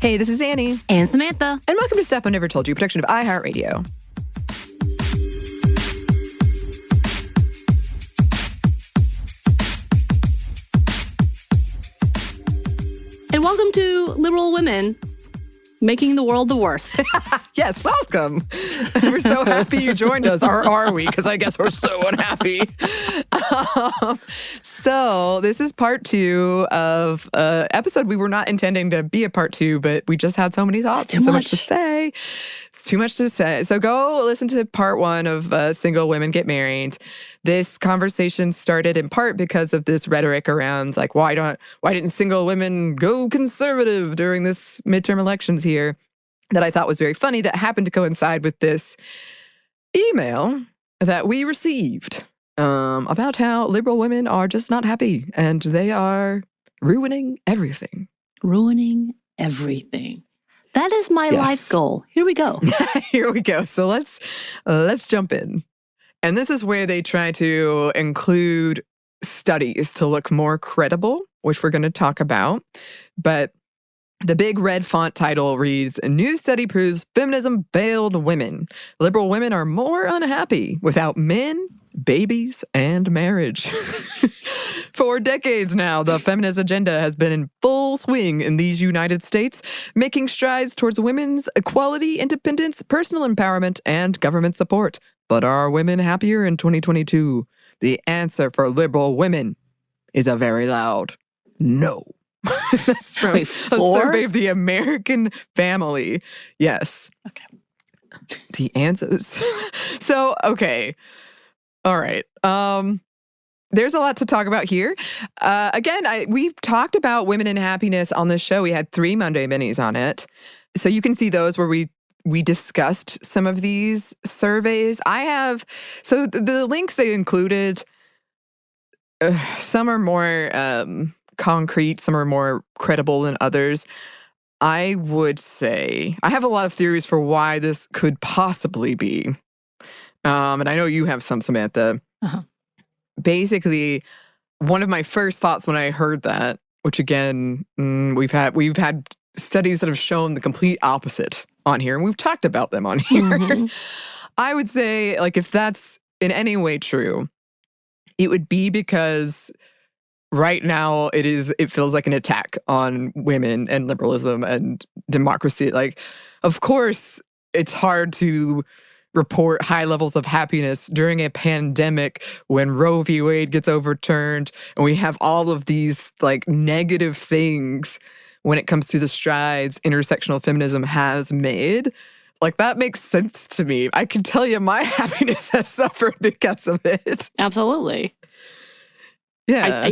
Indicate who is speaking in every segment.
Speaker 1: Hey, this is Anney.
Speaker 2: And Samantha.
Speaker 1: And welcome to Stuff I Never Told You, production of iHeartRadio.
Speaker 2: And welcome to liberal women making the world the worst.
Speaker 1: Yes, welcome. We're so happy you joined us. Or are we? Because I guess we're so unhappy. So this is part 2 of an episode we were not intending to be a part 2, but we just had so many thoughts and so much to say. It's too much to say. So go listen to part 1 of Single Women Get Married. This conversation started in part because of this rhetoric around like, why didn't single women go conservative during this midterm elections here, that I thought was very funny, that happened to coincide with this email that we received about how liberal women are just not happy and they are ruining everything.
Speaker 2: Ruining everything. That is my life's goal. Here we go.
Speaker 1: Here we go. So let's jump in. And this is where they try to include studies to look more credible, which we're going to talk about. But the big red font title reads, "A new study proves feminism failed women. Liberal women are more unhappy without men, babies, and marriage." For decades now, the feminist agenda has been in full swing in these United States, making strides towards women's equality, independence, personal empowerment, and government support. But are women happier in 2022? The answer for liberal women is a very loud no. That's from a survey of the American Family. Yes.
Speaker 2: Okay.
Speaker 1: The answers. So, okay. All right. There's a lot to talk about here. Again, we've talked about women and happiness on this show. We had 3 Monday minis on it. So you can see those where we discussed some of these surveys. So the links they included, some are more concrete, some are more credible than others. I would say, I have a lot of theories for why this could possibly be. And I know you have some, Samantha.
Speaker 2: Uh-huh.
Speaker 1: Basically, one of my first thoughts when I heard that, which again, we've had studies that have shown the complete opposite on here, and we've talked about them on here. Mm-hmm. I would say, like, if that's in any way true, it would be because right now it feels like an attack on women and liberalism and democracy. Like, of course, it's hard to report high levels of happiness during a pandemic when Roe v. Wade gets overturned and we have all of these like negative things when it comes to the strides intersectional feminism has made. Like, that makes sense to me. I can tell you my happiness has suffered because of it.
Speaker 2: Absolutely.
Speaker 1: Yeah.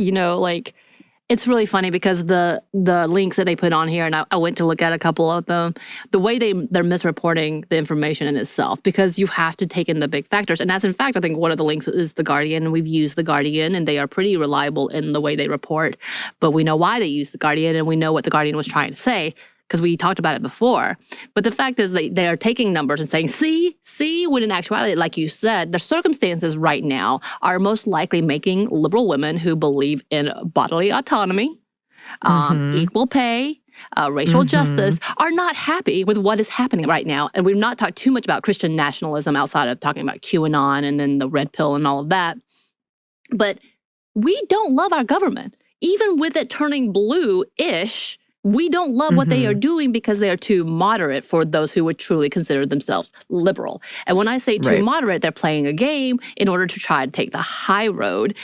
Speaker 2: It's really funny because the links that they put on here, and I went to look at a couple of them, the way they're misreporting the information in itself, because you have to take in the big factors. And as in fact, I think one of the links is The Guardian, and we've used The Guardian, and they are pretty reliable in the way they report. But we know why they use The Guardian, and we know what The Guardian was trying to say, because we talked about it before. But the fact is they are taking numbers and saying, see, when in actuality, like you said, the circumstances right now are most likely making liberal women who believe in bodily autonomy, equal pay, racial justice, are not happy with what is happening right now. And we've not talked too much about Christian nationalism outside of talking about QAnon and then the red pill and all of that. But we don't love our government. Even with it turning blue-ish, we don't love what they are doing because they are too moderate for those who would truly consider themselves liberal. And when I say too moderate, they're playing a game in order to try to take the high road.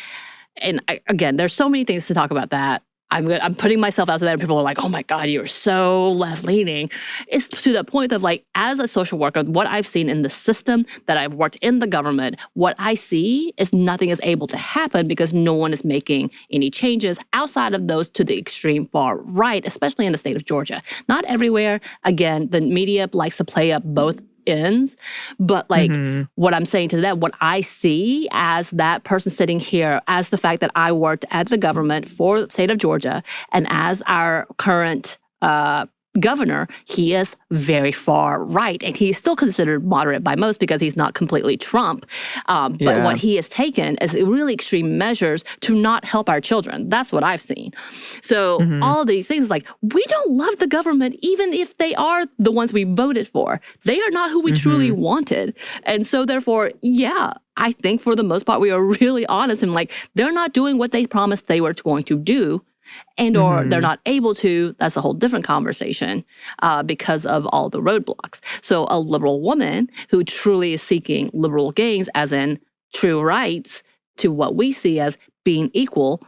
Speaker 2: And again, there's so many things to talk about that. I'm putting myself out there and people are like, oh my God, you're so left-leaning. It's to the point of like, as a social worker, what I've seen in the system, that I've worked in the government, what I see is nothing is able to happen because no one is making any changes outside of those to the extreme far right, especially in the state of Georgia. Not everywhere. Again, the media likes to play up both ends. But like what I'm saying to them, what I see as that person sitting here, as the fact that I worked at the government for the state of Georgia, and as our current governor, he is very far right, and he is still considered moderate by most because he's not completely Trump. But what he has taken is really extreme measures to not help our children. That's what I've seen. So all of these things, like, we don't love the government, even if they are the ones we voted for. They are not who we truly wanted. And so therefore, yeah, I think for the most part, we are really honest and like, they're not doing what they promised they were going to do. And or they're not able to, that's a whole different conversation because of all the roadblocks. So a liberal woman who truly is seeking liberal gains, as in true rights to what we see as being equal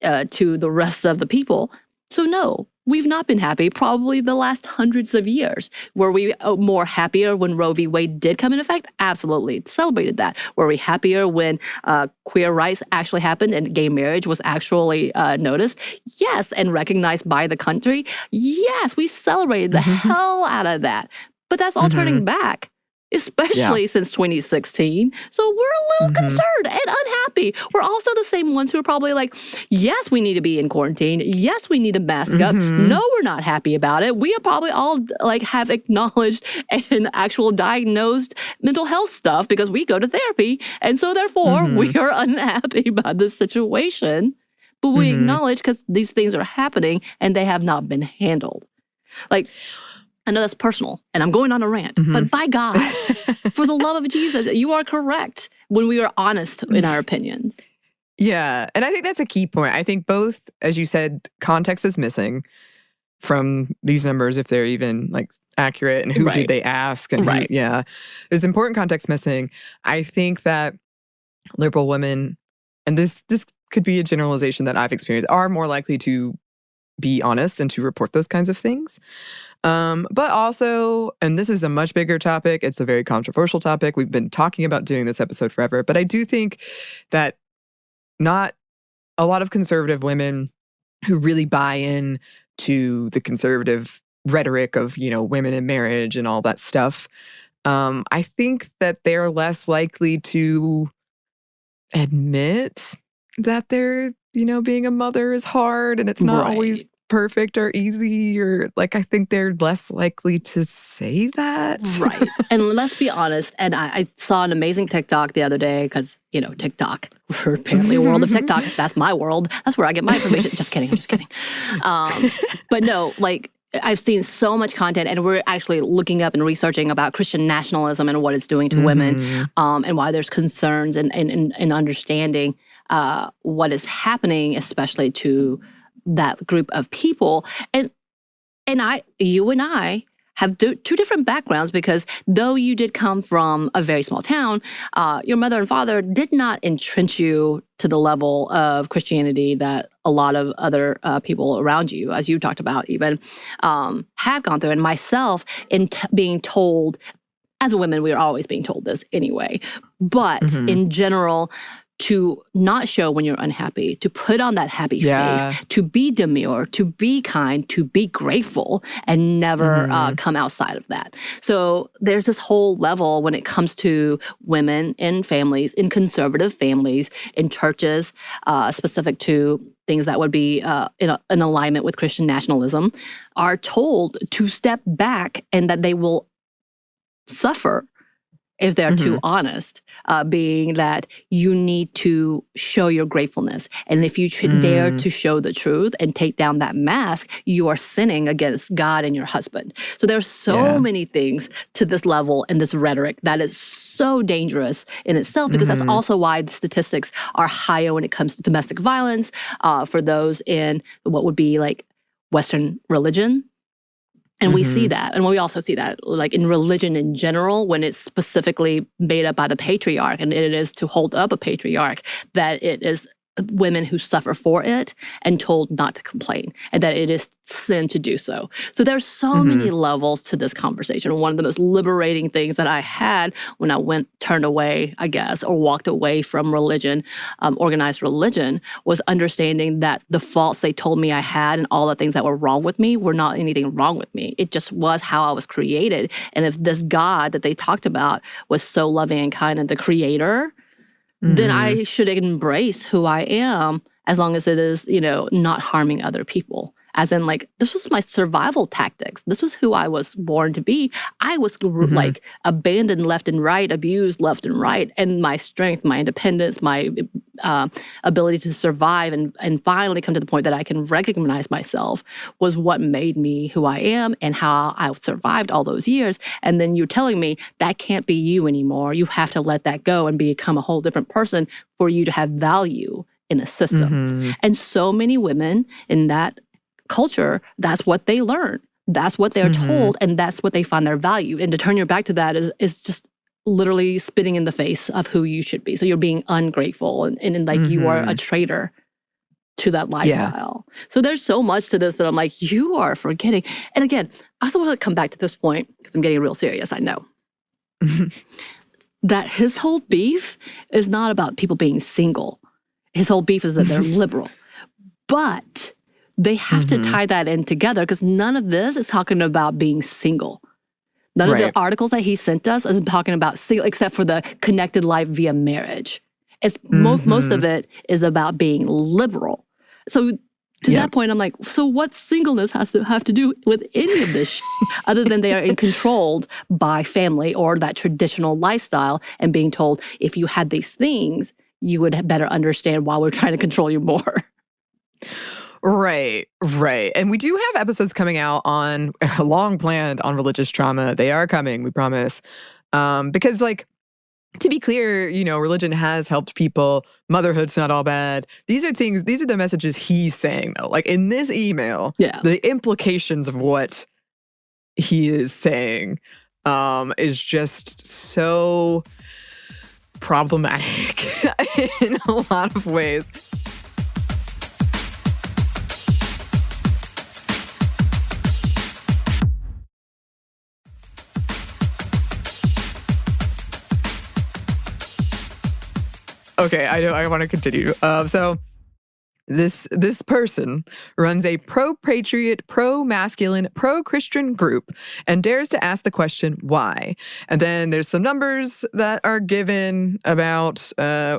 Speaker 2: to the rest of the people. So no, we've not been happy probably the last hundreds of years. Were we more happier when Roe v. Wade did come into effect? Absolutely. Celebrated that. Were we happier when queer rights actually happened and gay marriage was actually noticed? Yes. And recognized by the country? Yes. We celebrated the hell out of that. But that's all turning back, especially since 2016. So we're a little concerned and unhappy. We're also the same ones who are probably like, yes, we need to be in quarantine. Yes, we need to mask up. No, we're not happy about it. We are probably all like have acknowledged and actual diagnosed mental health stuff because we go to therapy. And so therefore we are unhappy about this situation. But we acknowledge because these things are happening and they have not been handled. Like, I know that's personal, and I'm going on a rant, but by God, for the love of Jesus, you are correct when we are honest in our opinions.
Speaker 1: Yeah, and I think that's a key point. I think both, as you said, context is missing from these numbers, if they're even like accurate, and who did they ask, and who, there's important context missing. I think that liberal women, and this could be a generalization that I've experienced, are more likely to be honest and to report those kinds of things. But also, and this is a much bigger topic, it's a very controversial topic. We've been talking about doing this episode forever, but I do think that not a lot of conservative women who really buy in to the conservative rhetoric of, you know, women in marriage and all that stuff, I think that they're less likely to admit that they're, you know, being a mother is hard and it's not always perfect or easy, or like, I think they're less likely to say that.
Speaker 2: Right. And let's be honest, and I saw an amazing TikTok the other day because, you know, TikTok, we're apparently a world of TikTok. That's my world. That's where I get my information. Just kidding. I'm just kidding. But no, like, I've seen so much content, and we're actually looking up and researching about Christian nationalism and what it's doing to women, and why there's concerns and understanding what is happening, especially to that group of people. And you and I have two different backgrounds, because though you did come from a very small town, your mother and father did not entrench you to the level of Christianity that a lot of other people around you, as you talked about even, have gone through. And myself, in being told, as a woman, we are always being told this anyway, but in general, to not show when you're unhappy, to put on that happy face, to be demure, to be kind, to be grateful, and never come outside of that. So there's this whole level when it comes to women in families, in conservative families, in churches, specific to things that would be in alignment with Christian nationalism, are told to step back and that they will suffer if they're too honest, being that you need to show your gratefulness. And if you dare to show the truth and take down that mask, you are sinning against God and your husband. So there's so many things to this level and this rhetoric that is so dangerous in itself, because that's also why the statistics are higher when it comes to domestic violence for those in what would be like Western religion. And we see that. And we also see that like in religion in general, when it's specifically made up by the patriarch, and it is to hold up a patriarch, that it is women who suffer for it and told not to complain, and that it is sin to do so. So there's so many levels to this conversation. One of the most liberating things that I had when I turned away, I guess, or walked away from religion, organized religion, was understanding that the faults they told me I had and all the things that were wrong with me were not anything wrong with me. It just was how I was created. And if this God that they talked about was so loving and kind and the creator, then I should embrace who I am, as long as it is, you know, not harming other people as in like, this was my survival tactics. This was who I was born to be. I was like abandoned left and right, abused left and right, and my strength, my independence, my ability to survive and finally come to the point that I can recognize myself was what made me who I am and how I survived all those years. And then you're telling me that can't be you anymore. You have to let that go and become a whole different person for you to have value in a system. And so many women in that culture, that's what they learn. That's what they're told, and that's what they find their value. And to turn your back to that is just literally spitting in the face of who you should be. So you're being ungrateful and like you are a traitor to that lifestyle. Yeah. So there's so much to this that I'm like, you are forgetting. And again, I also want to come back to this point because I'm getting real serious, I know. That his whole beef is not about people being single. His whole beef is that they're liberal. But they have to tie that in together because none of this is talking about being single. None of the articles that he sent us is talking about single, except for the connected life via marriage. It's most of it is about being liberal. So to that point, I'm like, so what singleness has to have to do with any of this other than they are controlled by family or that traditional lifestyle and being told if you had these things, you would better understand why we're trying to control you more.
Speaker 1: Right. And we do have episodes coming out on, long planned, on religious trauma. They are coming, we promise. Because, like, to be clear, you know, religion has helped people. Motherhood's not all bad. These are the messages he's saying, though. Like, in this email, the implications of what he is saying is just so problematic in a lot of ways. Okay, I want to continue. So this person runs a pro-patriot, pro-masculine, pro-Christian group and dares to ask the question, why? And then there's some numbers that are given about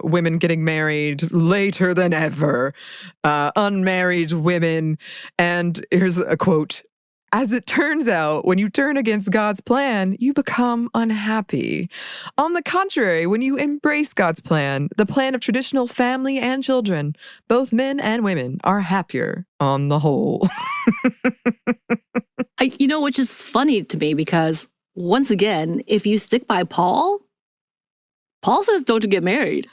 Speaker 1: women getting married later than ever, unmarried women. And here's a quote. As it turns out, when you turn against God's plan, you become unhappy. On the contrary, when you embrace God's plan, the plan of traditional family and children, both men and women are happier on the whole.
Speaker 2: Which is funny to me because, once again, if you stick by Paul says don't get married.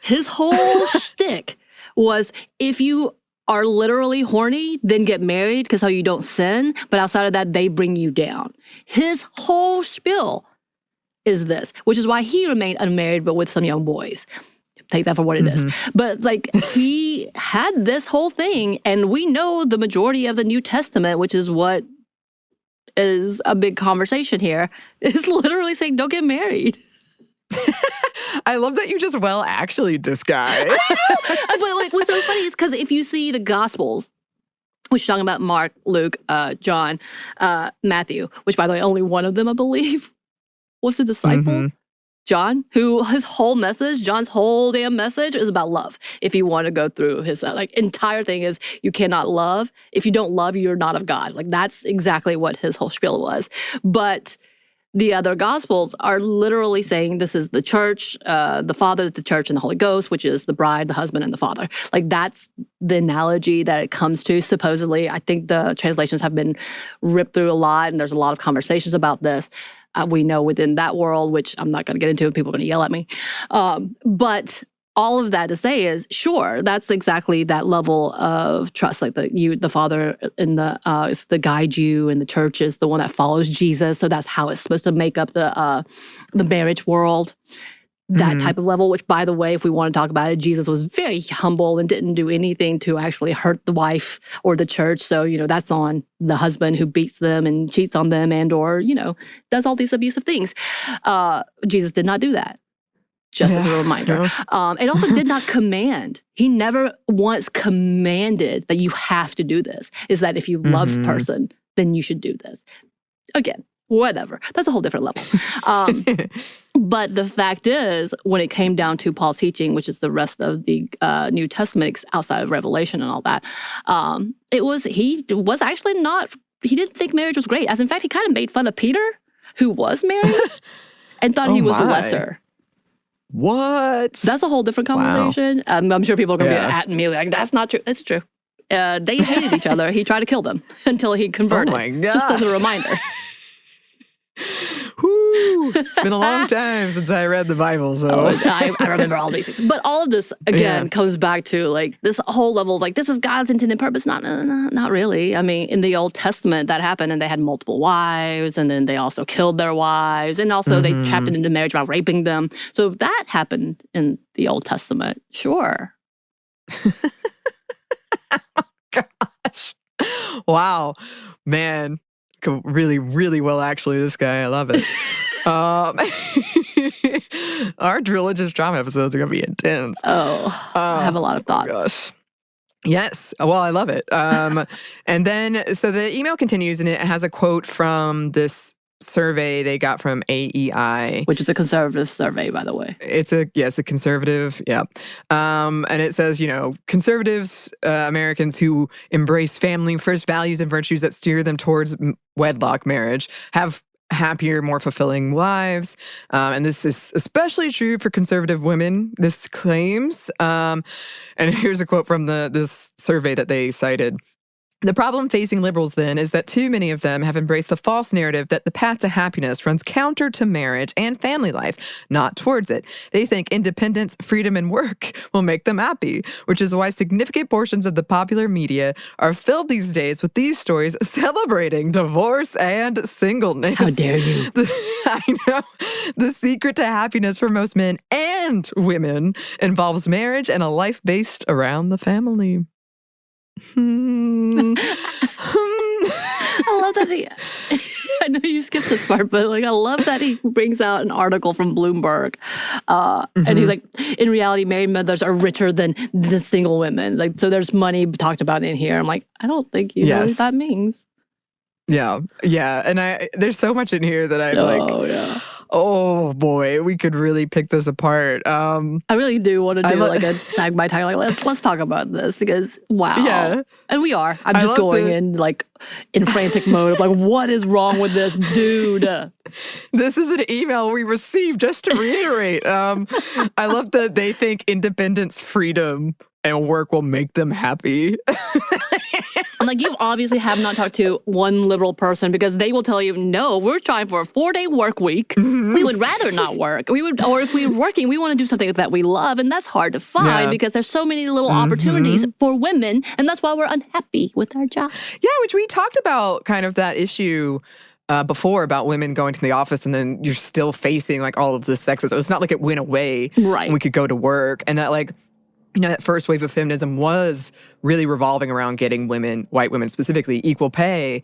Speaker 2: His whole shtick was if you are literally horny, then get married because how you don't sin. But outside of that, they bring you down. His whole spiel is this, which is why he remained unmarried, but with some young boys. Take that for what it is. But like he had this whole thing, and we know the majority of the New Testament, which is what is a big conversation here, is literally saying don't get married.
Speaker 1: I love that you just actually this guy.
Speaker 2: But like, what's so funny is because if you see the Gospels, which is talking about Mark, Luke, John, Matthew, which by the way, only one of them, I believe, was the disciple, John, who his whole message, John's whole damn message is about love. If you want to go through his entire thing is you cannot love. If you don't love, you're not of God. Like that's exactly what his whole spiel was. But the other Gospels are literally saying this is the church, the Father, the church, and the Holy Ghost, which is the bride, the husband, and the father. Like that's the analogy that it comes to, supposedly. I think the translations have been ripped through a lot, and there's a lot of conversations about this. We know within that world, which I'm not going to get into, people are going to yell at me. But all of that to say is, sure, that's exactly that level of trust. Like the Father in is the guide you, and the church is the one that follows Jesus. So that's how it's supposed to make up the marriage world. That type of level. Which, by the way, if we want to talk about it, Jesus was very humble and didn't do anything to actually hurt the wife or the church. So that's on the husband who beats them and cheats on them and or does all these abusive things. Jesus did not do that. Just as a reminder. And also did not command. He never once commanded that you have to do this. Is that if you love a person, then you should do this. Again, whatever. That's a whole different level. But the fact is, when it came down to Paul's teaching, which is the rest of the New Testament outside of Revelation and all that, he was actually not, he didn't think marriage was great. As in fact, he kind of made fun of Peter, who was married, and thought he was lesser.
Speaker 1: What?
Speaker 2: That's a whole different conversation. Wow. I'm sure people are going to be at me like, that's not true. It's true. They hated each other. He tried to kill them until he converted.
Speaker 1: Oh my God.
Speaker 2: Just as a reminder.
Speaker 1: Whew. It's been a long time since I read the Bible, so
Speaker 2: I remember all these things. But all of this again comes back to like this whole level of like this was God's intended purpose. Not really. I mean, in the Old Testament that happened, and they had multiple wives, and then they also killed their wives, and also they trapped it into marriage by raping them. So that happened in the Old Testament, sure.
Speaker 1: Oh, gosh. Wow, man. Really, really well, actually, this guy. I love it. Our religious drama episodes are going to be intense.
Speaker 2: I have a lot of thoughts.
Speaker 1: Gosh. Yes. Well, I love it. And then, so the email continues, and it has a quote from this survey they got from AEI.
Speaker 2: Which is a conservative survey, by the way.
Speaker 1: It's a conservative, yeah. And it says, conservatives, Americans who embrace family-first values and virtues that steer them towards wedlock marriage have happier, more fulfilling lives. And this is especially true for conservative women, this claims. And here's a quote from this survey that they cited. The problem facing liberals, then, is that too many of them have embraced the false narrative that the path to happiness runs counter to marriage and family life, not towards it. They think independence, freedom, and work will make them happy, which is why significant portions of the popular media are filled these days with these stories celebrating divorce and singleness.
Speaker 2: How dare you?
Speaker 1: I know. The secret to happiness for most men and women involves marriage and a life based around the family.
Speaker 2: I love that I know you skipped this part, but I love that he brings out an article from Bloomberg, and he's like, in reality, married mothers are richer than the single women. So there's money talked about in here. I'm like, I don't think you know what that means.
Speaker 1: Yeah, and there's so much in here that oh boy, we could really pick this apart. I
Speaker 2: really do want to do a tag by tag. Let's talk about this because wow. Yeah. And we are. I'm just going in frantic mode of what is wrong with this dude?
Speaker 1: This is an email we received, just to reiterate. I love that they think independence, freedom, and work will make them happy.
Speaker 2: I'm you obviously have not talked to one liberal person because they will tell you, no, we're trying for a 4-day work week. We would rather not work. Or if we're working, we want to do something that we love. And that's hard to find because there's so many little opportunities for women. And that's why we're unhappy with our job.
Speaker 1: Yeah, which we talked about kind of that issue before about women going to the office and then you're still facing all of this sexism. It's not like it went away.
Speaker 2: Right.
Speaker 1: And we could go to work. And that that first wave of feminism was really revolving around getting women, white women specifically, equal pay.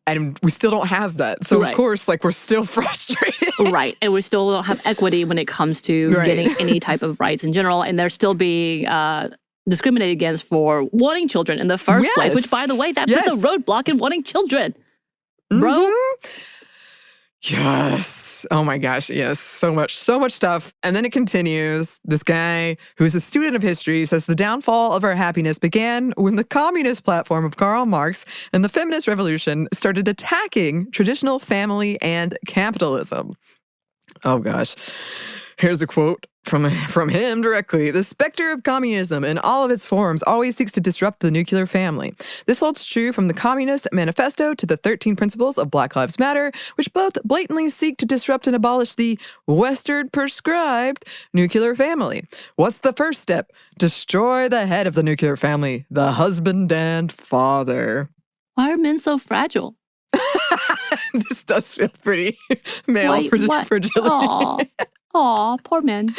Speaker 1: And we still don't have that. So, of course, we're still frustrated.
Speaker 2: Right. And we still don't have equity when it comes to getting any type of rights in general. And they're still being discriminated against for wanting children in the first place, which, by the way, that puts a roadblock in wanting children. Bro?
Speaker 1: Yes. Oh my gosh, yes. So much stuff. And then it continues. This guy, who's a student of history, says the downfall of our happiness began when the communist platform of Karl Marx and the feminist revolution started attacking traditional family and capitalism. Oh gosh. Here's a quote from him directly. The specter of communism in all of its forms always seeks to disrupt the nuclear family. This holds true from the Communist Manifesto to the 13 Principles of Black Lives Matter, which both blatantly seek to disrupt and abolish the Western prescribed nuclear family. What's the first step? Destroy the head of the nuclear family, the husband and father.
Speaker 2: Why are men so fragile?
Speaker 1: This does feel pretty male fragility.
Speaker 2: Aw, poor men.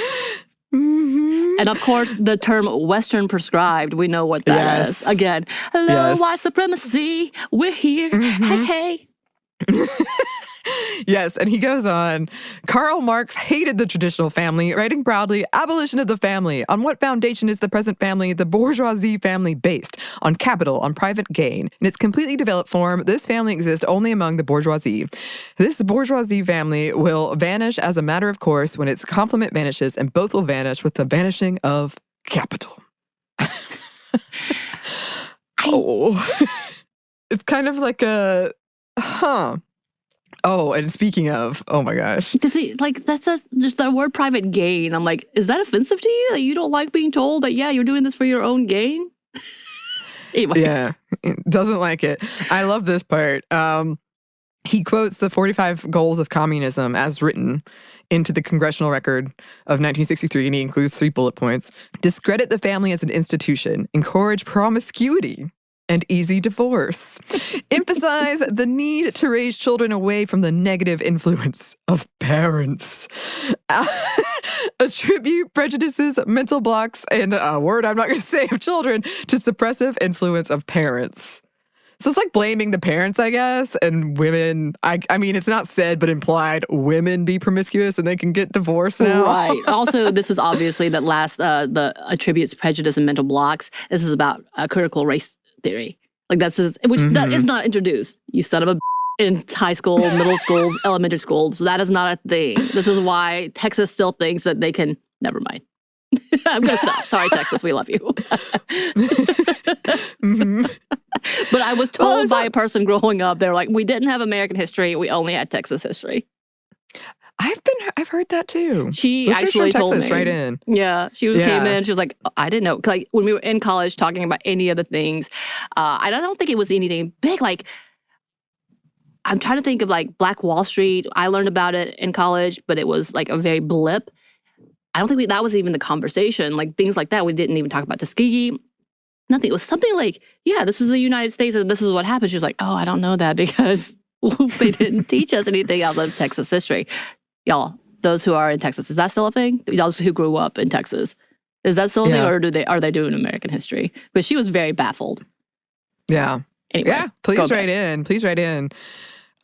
Speaker 2: And of course, the term Western prescribed, we know what that is. Again, hello, white supremacy, we're here. Hey.
Speaker 1: Yes, and he goes on. Karl Marx hated the traditional family, writing proudly, abolition of the family. On what foundation is the present family, the bourgeoisie family, based? On capital, on private gain. In its completely developed form, this family exists only among the bourgeoisie. This bourgeoisie family will vanish as a matter of course when its complement vanishes, and both will vanish with the vanishing of capital. It's kind of like a, Oh, and speaking of, oh my gosh.
Speaker 2: Does he, like, that's just the word private gain. I'm like, is that offensive to you? That you don't like being told that, yeah, you're doing this for your own gain? Anyway.
Speaker 1: Yeah, doesn't like it. I love this part. He quotes the 45 goals of communism as written into the congressional record of 1963, and he includes 3 bullet points. Discredit the family as an institution. Encourage promiscuity and easy divorce. Emphasize the need to raise children away from the negative influence of parents. Attribute prejudices, mental blocks, and a word I'm not going to say of children to suppressive influence of parents. So it's like blaming the parents, I guess, and women. I mean, it's not said, but implied, women be promiscuous and they can get divorced now.
Speaker 2: Right. Also, this is obviously that last, the attributes prejudice and mental blocks. This is about critical race theory. Like that's which that is not introduced. You son of a in high school, middle schools, elementary schools. So that is not a thing. This is why Texas still thinks that they can. Never mind. I'm gonna stop. Sorry, Texas, we love you. But I was told by a person growing up, they were like, we didn't have American history, we only had Texas history.
Speaker 1: I've heard that too.
Speaker 2: She
Speaker 1: Listeners
Speaker 2: actually
Speaker 1: from
Speaker 2: told
Speaker 1: Texas,
Speaker 2: me.
Speaker 1: right in.
Speaker 2: Yeah, she came in. She was like, I didn't know. Like when we were in college talking about any of the things, I don't think it was anything big. Like I'm trying to think of like Black Wall Street. I learned about it in college, but it was like a very blip. I don't think that was even the conversation. Like things like that. We didn't even talk about Tuskegee. Nothing. It was something like, yeah, this is the United States and this is what happened. She was like, oh, I don't know that because they didn't teach us anything out of Texas history. Y'all, those who are in Texas, is that still a thing? Those who grew up in Texas, is that still a thing, or are they doing American history? But she was very baffled.
Speaker 1: Yeah.
Speaker 2: Anyway,
Speaker 1: yeah. Please write in. Please write in.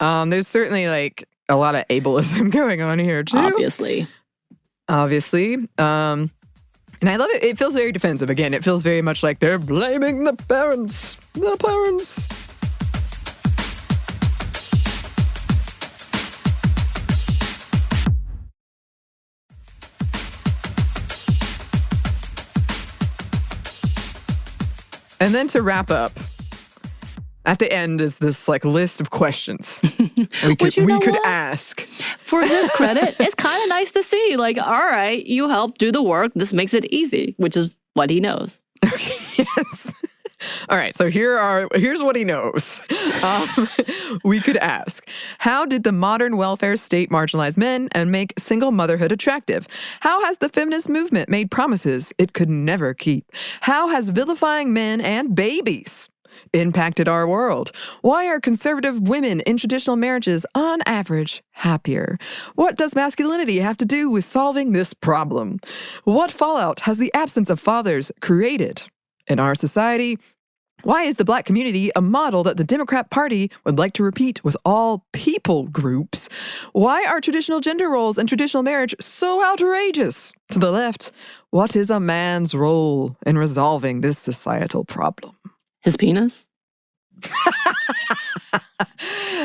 Speaker 1: There's certainly like a lot of ableism going on here too.
Speaker 2: Obviously.
Speaker 1: And I love it. It feels very defensive. Again, it feels very much like they're blaming the parents. The parents. And then to wrap up, at the end is this like list of questions we could ask.
Speaker 2: For his credit, it's kind of nice to see. Like, all right, you helped do the work. This makes it easy, which is what he knows.
Speaker 1: Okay, yes. All right, so here's what he knows. We could ask, how did the modern welfare state marginalize men and make single motherhood attractive? How has the feminist movement made promises it could never keep? How has vilifying men and babies impacted our world? Why are conservative women in traditional marriages, on average, happier? What does masculinity have to do with solving this problem? What fallout has the absence of fathers created in our society? Why is the Black community a model that the Democrat Party would like to repeat with all people groups? Why are traditional gender roles and traditional marriage so outrageous to the left? What is a man's role in resolving this societal problem?
Speaker 2: His penis?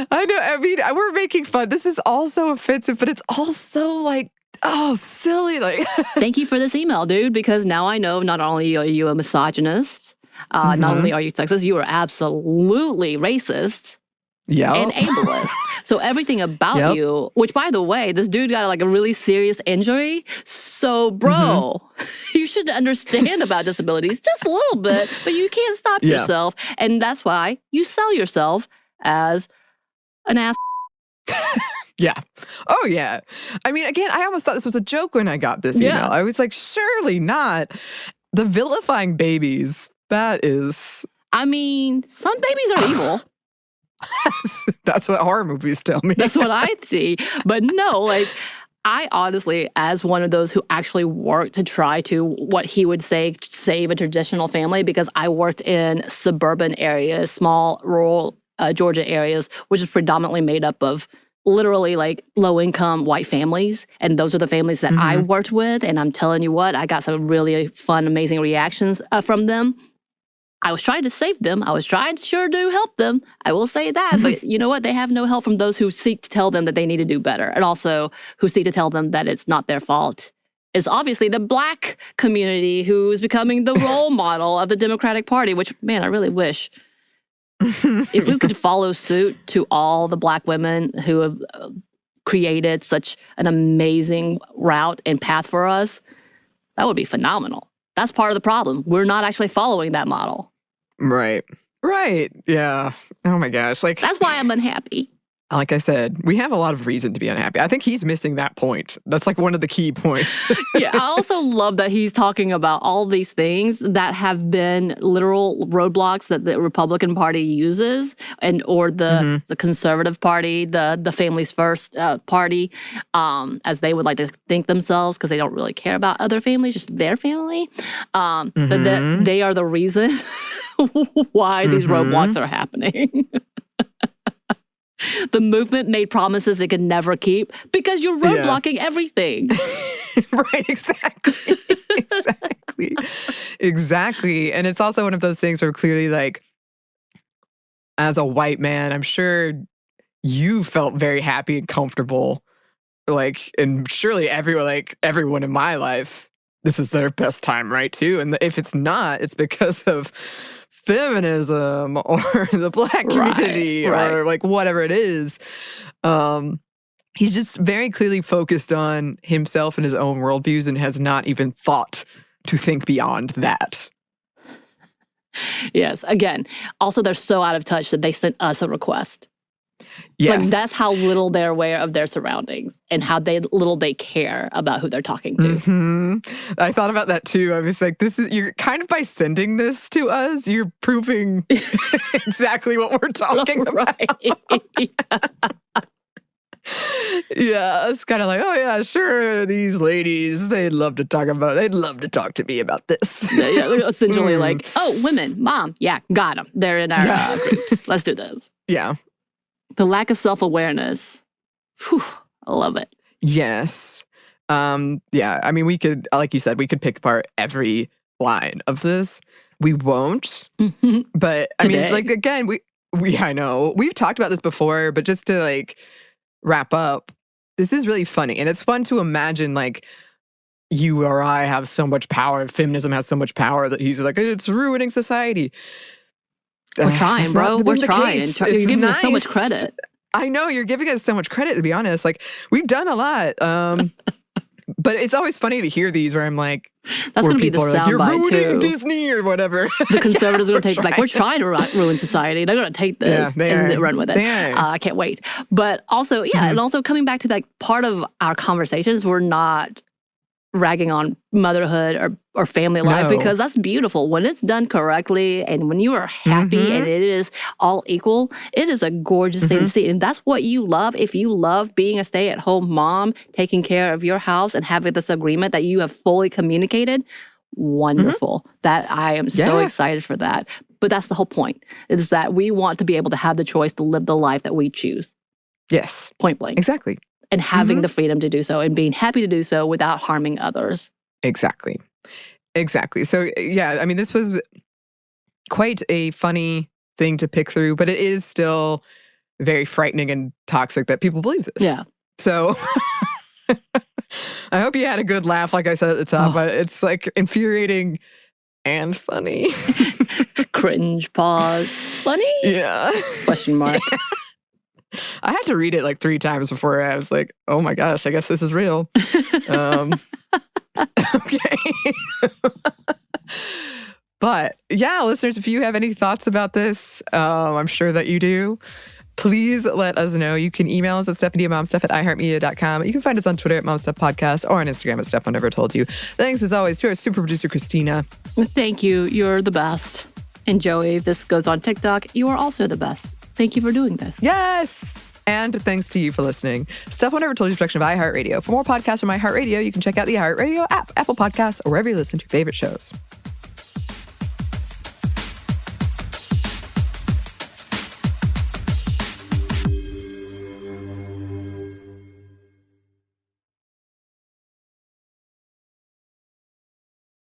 Speaker 1: I know. I mean, we're making fun. This is also offensive, but it's also like, oh, silly. Like,
Speaker 2: thank you for this email, dude, because now I know not only are you a misogynist, not only are you sexist, you are absolutely racist and ableist. So everything about you, which by the way, this dude got like a really serious injury. So bro, you should understand about disabilities just a little bit, but you can't stop yourself. And that's why you sell yourself as an ass.
Speaker 1: Yeah. Oh, yeah. I mean, again, I almost thought this was a joke when I got this email.
Speaker 2: Yeah.
Speaker 1: I was like, surely not. The vilifying babies, that is...
Speaker 2: I mean, some babies are evil.
Speaker 1: That's what horror movies tell me.
Speaker 2: That's what I see. But no, like, I honestly, as one of those who actually worked to try to, what he would say, save a traditional family, because I worked in suburban areas, small, rural Georgia areas, which is predominantly made up of literally like low-income white families. And those are the families that I worked with. And I'm telling you what, I got some really fun, amazing reactions from them. I was trying to save them. I was trying to sure do help them. I will say that. But you know what? They have no help from those who seek to tell them that they need to do better. And also who seek to tell them that it's not their fault. It's obviously the Black community who is becoming the role model of the Democratic Party, which, man, I really wish. If we could follow suit to all the Black women who have created such an amazing route and path for us, that would be phenomenal. That's part of the problem. We're not actually following that model.
Speaker 1: Right. Yeah. Oh my gosh. Like,
Speaker 2: that's why I'm unhappy.
Speaker 1: Like I said, we have a lot of reason to be unhappy. I think he's missing that point. That's like one of the key points.
Speaker 2: Yeah, I also love that he's talking about all these things that have been literal roadblocks that the Republican Party uses, and or the Conservative Party, the Families First Party, as they would like to think themselves, because they don't really care about other families, just their family. That they are the reason why these roadblocks are happening. The movement made promises it could never keep because you're roadblocking everything.
Speaker 1: Right, exactly. And it's also one of those things where clearly, like, as a white man, I'm sure you felt very happy and comfortable. Like, and surely everyone in my life, this is their best time, right, too? And if it's not, it's because of feminism or the Black community or like whatever it is. He's just very clearly focused on himself and his own worldviews and has not even thought to think beyond that.
Speaker 2: Yes. Again, also they're so out of touch that they sent us a request.
Speaker 1: Yes.
Speaker 2: Like, that's how little they're aware of their surroundings and how little they care about who they're talking to.
Speaker 1: I thought about that too. I was like, you're kind of, by sending this to us, you're proving exactly what we're talking about. Yeah, it's kind of like, oh yeah, sure, these ladies, they'd love to talk to me about this.
Speaker 2: Yeah, essentially like, oh, women, mom, yeah, got them. They're in our groups. Let's do this.
Speaker 1: Yeah.
Speaker 2: The lack of self-awareness. Whew, I love it.
Speaker 1: Yes. Yeah, I mean, we could, like you said, we could pick apart every line of this. We won't. But I mean, like, again, I know, we've talked about this before, but just to like wrap up, this is really funny. And it's fun to imagine, like, you or I have so much power, feminism has so much power that he's like, it's ruining society.
Speaker 2: We're trying, bro. We're trying. You're giving us so much credit.
Speaker 1: I know, you're giving us so much credit, to be honest. Like, we've done a lot. But it's always funny to hear these where I'm like,
Speaker 2: that's going to be the soundbite,
Speaker 1: like, you're ruining Disney or whatever.
Speaker 2: The conservatives are going to take, like, we're trying to ruin society. They're going to take this and run with it. I can't wait. But also, and also coming back to, like, part of our conversations, we're not ragging on motherhood or family life, because that's beautiful. When it's done correctly and when you are happy and it is all equal, it is a gorgeous thing to see. And that's what you love. If you love being a stay-at-home mom, taking care of your house and having this agreement that you have fully communicated, wonderful. That I am so excited for that. But that's the whole point, is that we want to be able to have the choice to live the life that we choose.
Speaker 1: Yes.
Speaker 2: Point blank.
Speaker 1: Exactly.
Speaker 2: And having the freedom to do so and being happy to do so without harming others.
Speaker 1: Exactly. So, yeah, I mean, this was quite a funny thing to pick through, but it is still very frightening and toxic that people believe this.
Speaker 2: Yeah.
Speaker 1: So I hope you had a good laugh, like I said at the top. But it's like infuriating and funny.
Speaker 2: Cringe, pause. Funny?
Speaker 1: Yeah.
Speaker 2: Question mark.
Speaker 1: I had to read it like 3 times before I was like, oh my gosh, I guess this is real. Okay. But yeah, listeners, if you have any thoughts about this, I'm sure that you do, please let us know. You can email us at stephanie@momstuff@iheartmedia.com. You can find us on Twitter at momstuffpodcast or on Instagram at Steph Never Told You. Thanks as always to our super producer, Christina.
Speaker 2: Thank you. You're the best. And Joey, if this goes on TikTok, you are also the best. Thank you for doing this.
Speaker 1: Yes. And thanks to you for listening. Stuff I Never Told You is a production of iHeartRadio. For more podcasts from iHeartRadio, you can check out the iHeartRadio app, Apple Podcasts, or wherever you listen to your favorite shows.